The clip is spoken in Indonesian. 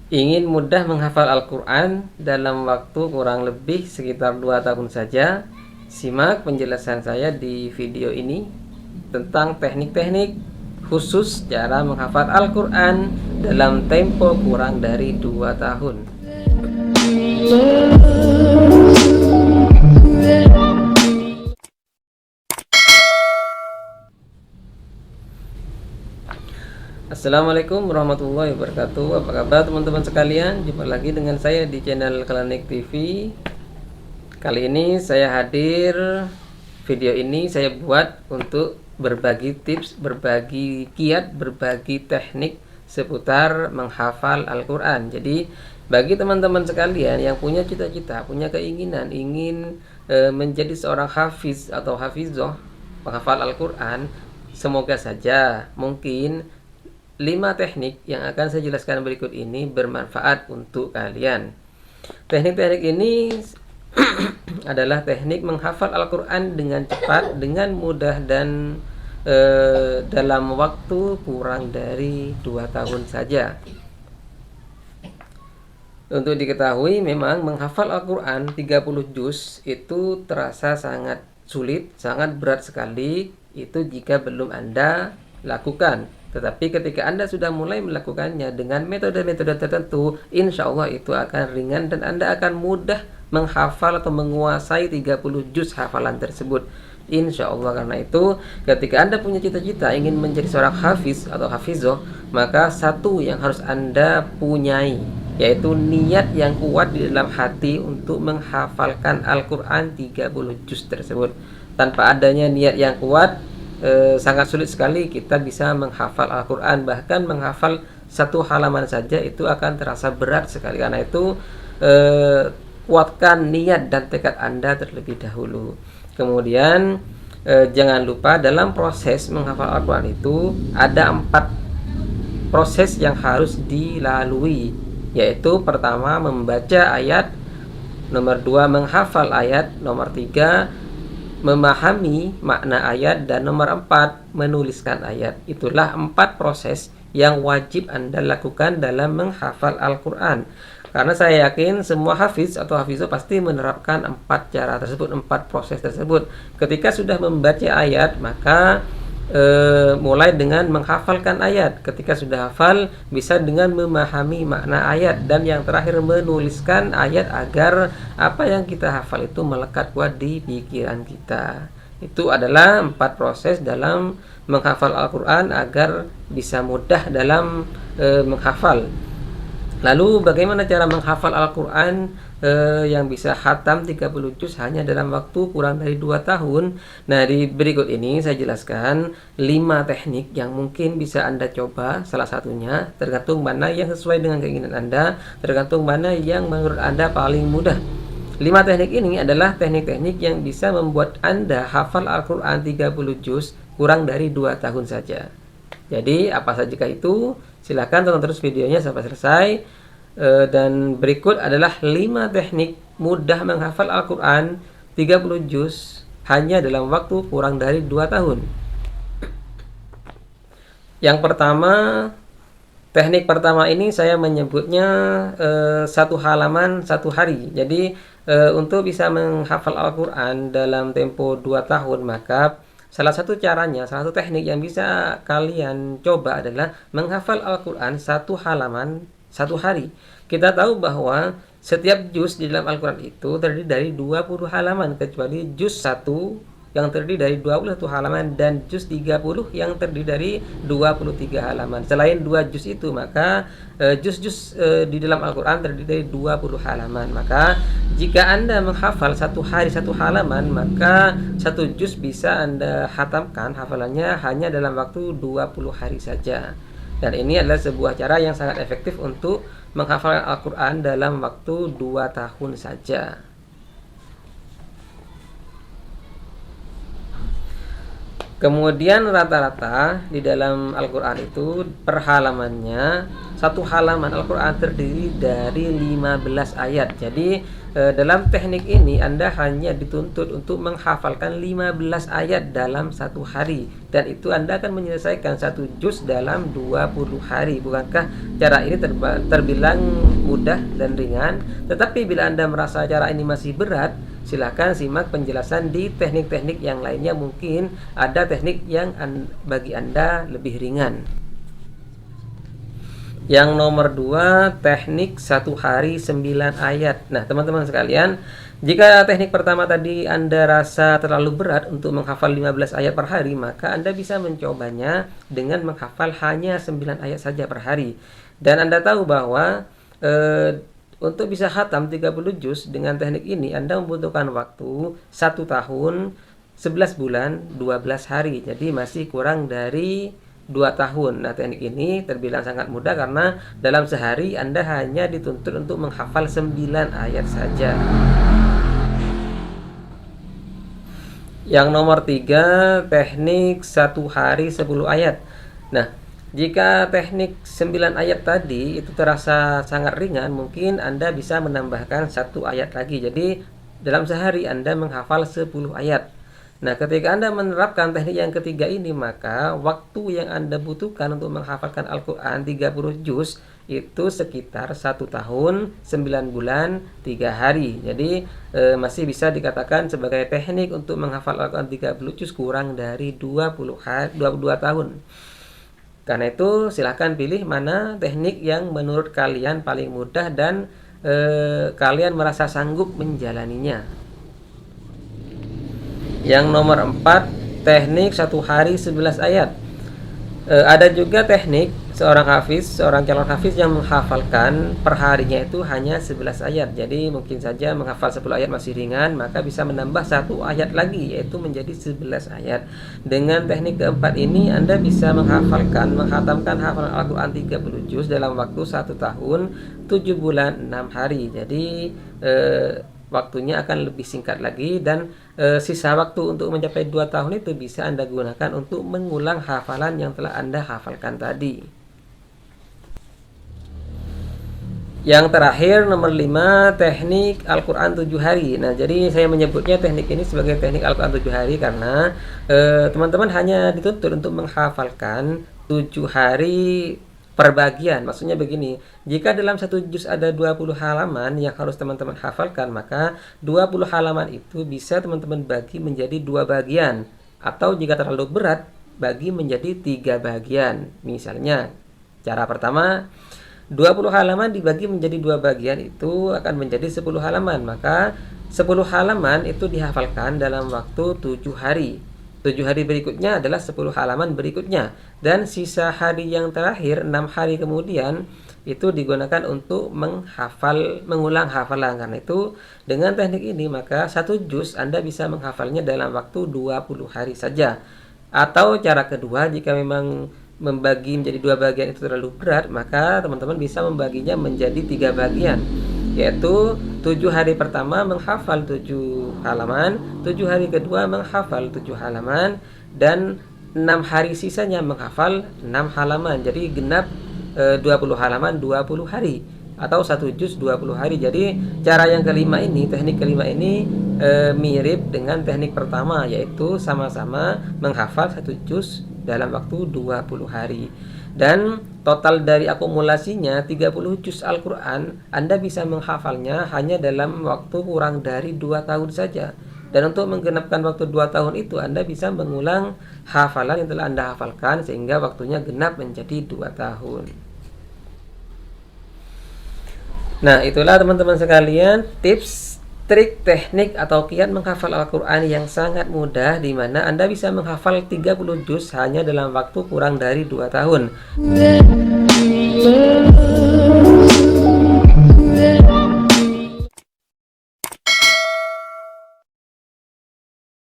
Ingin mudah menghafal Al-Quran dalam waktu kurang lebih sekitar 2 tahun saja? Simak penjelasan saya di video ini tentang teknik-teknik khusus cara menghafal Al-Quran dalam tempo kurang dari 2 tahun. Assalamualaikum warahmatullahi wabarakatuh. Apa kabar teman-teman sekalian? Jumpa lagi dengan saya di channel Klinik TV. Kali ini saya hadir. Video ini saya buat untuk berbagi tips, berbagi kiat, berbagi teknik seputar menghafal Al-Quran. Jadi bagi teman-teman sekalian yang punya cita-cita, punya keinginan ingin menjadi seorang hafiz atau hafizoh penghafal Al-Quran, semoga saja mungkin 5 teknik yang akan saya jelaskan berikut ini bermanfaat untuk kalian. Teknik-teknik ini adalah teknik menghafal Al-Quran dengan cepat, dengan mudah, dan dalam waktu kurang dari 2 tahun saja. Untuk diketahui, memang menghafal Al-Quran 30 juz itu terasa sangat sulit, sangat berat sekali. Itu jika belum Anda lakukan. Tetapi ketika Anda sudah mulai melakukannya dengan metode-metode tertentu, insya Allah itu akan ringan dan Anda akan mudah menghafal atau menguasai 30 juz hafalan tersebut, insya Allah. Karena itu, ketika Anda punya cita-cita ingin menjadi seorang hafiz atau hafizoh, maka satu yang harus Anda punyai, yaitu niat yang kuat di dalam hati untuk menghafalkan Al-Quran 30 juz tersebut. Tanpa adanya niat yang kuat, sangat sulit sekali kita bisa menghafal Al-Quran. Bahkan menghafal satu halaman saja itu akan terasa berat sekali. Karena itu kuatkan niat dan tekad Anda terlebih dahulu. Kemudian jangan lupa dalam proses menghafal Al-Quran itu ada 4 proses yang harus dilalui, yaitu pertama membaca ayat, nomor 2 menghafal ayat, nomor 3 memahami makna ayat, dan nomor 4 menuliskan ayat. Itulah 4 proses yang wajib Anda lakukan dalam menghafal Al-Quran. Karena saya yakin semua hafiz atau hafizah pasti menerapkan 4 cara tersebut, 4 proses tersebut. Ketika sudah membaca ayat, maka mulai dengan menghafalkan ayat. Ketika sudah hafal, bisa dengan memahami makna ayat, dan yang terakhir menuliskan ayat agar apa yang kita hafal itu melekat kuat di pikiran kita. Itu adalah 4 proses dalam menghafal Al-Quran agar bisa mudah dalam menghafal. Lalu bagaimana cara menghafal Al-Quran yang bisa khatam 30 juz hanya dalam waktu kurang dari 2 tahun? Nah, di berikut ini saya jelaskan 5 teknik yang mungkin bisa Anda coba. Salah satunya tergantung mana yang sesuai dengan keinginan Anda, tergantung mana yang menurut Anda paling mudah. 5 teknik ini adalah teknik-teknik yang bisa membuat Anda hafal Al-Quran 30 juz kurang dari 2 tahun saja. Jadi apa saja itu? Silahkan tonton terus videonya sampai selesai. Dan berikut adalah 5 teknik mudah menghafal Al-Quran 30 juz hanya dalam waktu kurang dari 2 tahun. Yang pertama, teknik pertama ini saya menyebutnya 1 halaman 1 hari. Jadi untuk bisa menghafal Al-Quran dalam tempo 2 tahun, maka salah satu caranya, salah satu teknik yang bisa kalian coba adalah menghafal Al-Quran 1 halaman 1 hari. Kita tahu bahwa setiap juz di dalam Al-Quran itu terdiri dari 20 halaman, kecuali juz 1 yang terdiri dari 21 halaman dan juz 30 yang terdiri dari 23 halaman. Selain 2 juz itu, maka juz-juz di dalam Al-Quran terdiri dari 20 halaman. Maka jika Anda menghafal 1 hari 1 halaman, maka 1 juz bisa Anda khatamkan hafalannya hanya dalam waktu 20 hari saja. Dan ini adalah sebuah cara yang sangat efektif untuk menghafal Al-Quran dalam waktu 2 tahun saja. Kemudian rata-rata di dalam Al-Quran itu per halamannya, satu halaman Al-Quran terdiri dari 15 ayat. Jadi dalam teknik ini Anda hanya dituntut untuk menghafalkan 15 ayat dalam satu hari. Dan itu Anda akan menyelesaikan satu juz dalam 20 hari. Bukankah cara ini terbilang mudah dan ringan? Tetapi bila Anda merasa cara ini masih berat, silakan simak penjelasan di teknik-teknik yang lainnya. Mungkin ada teknik yang bagi Anda lebih ringan. Yang nomor 2, teknik 1 hari 9 ayat. Nah, teman-teman sekalian, jika teknik pertama tadi Anda rasa terlalu berat untuk menghafal 15 ayat per hari, maka Anda bisa mencobanya dengan menghafal hanya 9 ayat saja per hari. Dan Anda tahu bahwa untuk bisa khatam 30 juz dengan teknik ini Anda membutuhkan waktu 1 tahun 11 bulan 12 hari. Jadi masih kurang dari 2 tahun. Nah, teknik ini terbilang sangat mudah karena dalam sehari Anda hanya dituntut untuk menghafal 9 ayat saja. Yang nomor 3, teknik 1 hari 10 ayat. Nah, jika teknik 9 ayat tadi itu terasa sangat ringan, mungkin Anda bisa menambahkan 1 ayat lagi. Jadi dalam sehari Anda menghafal 10 ayat. Nah, ketika Anda menerapkan teknik yang ketiga ini, maka waktu yang Anda butuhkan untuk menghafalkan Al-Quran 30 juz itu sekitar 1 tahun 9 bulan 3 hari. Jadi masih bisa dikatakan sebagai teknik untuk menghafal Al-Quran 30 juz kurang dari 22 tahun. Karena itu silahkan pilih mana teknik yang menurut kalian paling mudah dan kalian merasa sanggup menjalaninya. Yang nomor 4, teknik 1 hari 11 ayat. Ada juga teknik seorang calon hafiz yang menghafalkan per harinya itu hanya 11 ayat. Jadi mungkin saja menghafal 10 ayat masih ringan, maka bisa menambah 1 ayat lagi, yaitu menjadi 11 ayat. Dengan teknik keempat ini Anda bisa menghatamkan hafalan Al-Quran 30 juz dalam waktu 1 tahun 7 bulan 6 hari. Jadi waktunya akan lebih singkat lagi, dan sisa waktu untuk mencapai 2 tahun itu bisa Anda gunakan untuk mengulang hafalan yang telah Anda hafalkan tadi. Yang terakhir, nomor 5, teknik Al-Quran 7 hari. Nah, jadi saya menyebutnya teknik ini sebagai teknik Al-Quran 7 hari karena teman-teman hanya dituntut untuk menghafalkan 7 hari per bagian. Maksudnya begini, jika dalam satu juz ada 20 halaman yang harus teman-teman hafalkan, maka 20 halaman itu bisa teman-teman bagi menjadi 2 bagian, atau jika terlalu berat, bagi menjadi 3 bagian. Misalnya, cara pertama, 20 halaman dibagi menjadi 2 bagian itu akan menjadi 10 halaman. Maka 10 halaman itu dihafalkan dalam waktu 7 hari. 7 hari berikutnya adalah 10 halaman berikutnya, dan sisa hari yang terakhir 6 hari kemudian itu digunakan untuk mengulang hafalan. Karena itu dengan teknik ini maka 1 juz Anda bisa menghafalnya dalam waktu 20 hari saja. Atau cara kedua, jika memang membagi menjadi 2 bagian itu terlalu berat, maka teman-teman bisa membaginya menjadi 3 bagian, yaitu 7 hari pertama menghafal 7 halaman, 7 hari kedua menghafal 7 halaman, dan 6 hari sisanya menghafal 6 halaman. Jadi genap 20 halaman 20 hari, atau 1 juz 20 hari. Jadi cara yang kelima ini, teknik kelima ini mirip dengan teknik pertama, yaitu sama-sama menghafal 1 juz dalam waktu 20 hari. Dan total dari akumulasinya 30 juz Al-Quran, Anda bisa menghafalnya hanya dalam waktu kurang dari 2 tahun saja. Dan untuk menggenapkan waktu 2 tahun itu, Anda bisa mengulang hafalan yang telah Anda hafalkan sehingga waktunya genap menjadi 2 tahun. Nah, itulah teman-teman sekalian tips, trik, teknik atau kiat menghafal Al-Quran yang sangat mudah, di mana Anda bisa menghafal 30 juz hanya dalam waktu kurang dari 2 tahun.